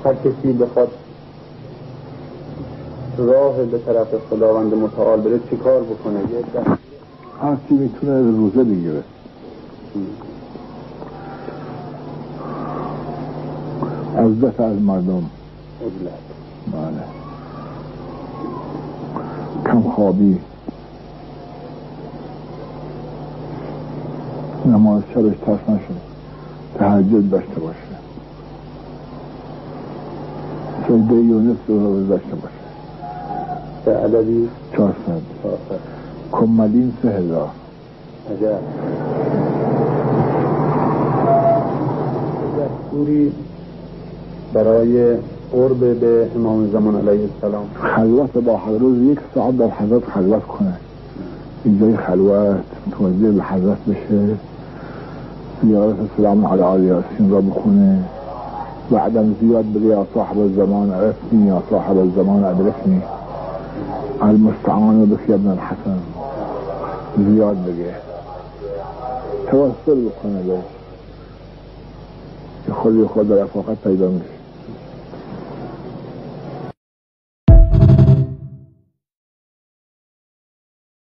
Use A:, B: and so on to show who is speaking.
A: هر کسی بخواد راه به طرف خداوند متعال بره چی کار بکنه؟
B: هر چی میتونه روزه بگیره، عزت از مردم، بله، کم خوابی، نماز شبش ترس نشه، تهجد داشته باشه، سجده یونس رو داشته باشه،
A: به عددی
B: 400 کمالین 3000.
A: عجب. دستوری برای قرب به امام زمان علیه السلام،
B: خلوت با حضرت، روز 1 ساعت در حضرت خلوت کنه، اینجای خلوت توجه به حضرت بشه، زیارت سلام علی آل یاسین را بخونه، بعدم زیاد بگه یا صاحب الزمان عرفنی یا صاحب الزمان ادرکنی المستعان بك ابن الحسن، زیاد بگه، توسل بکنه بهش، خود رفاقت پیدا میشه.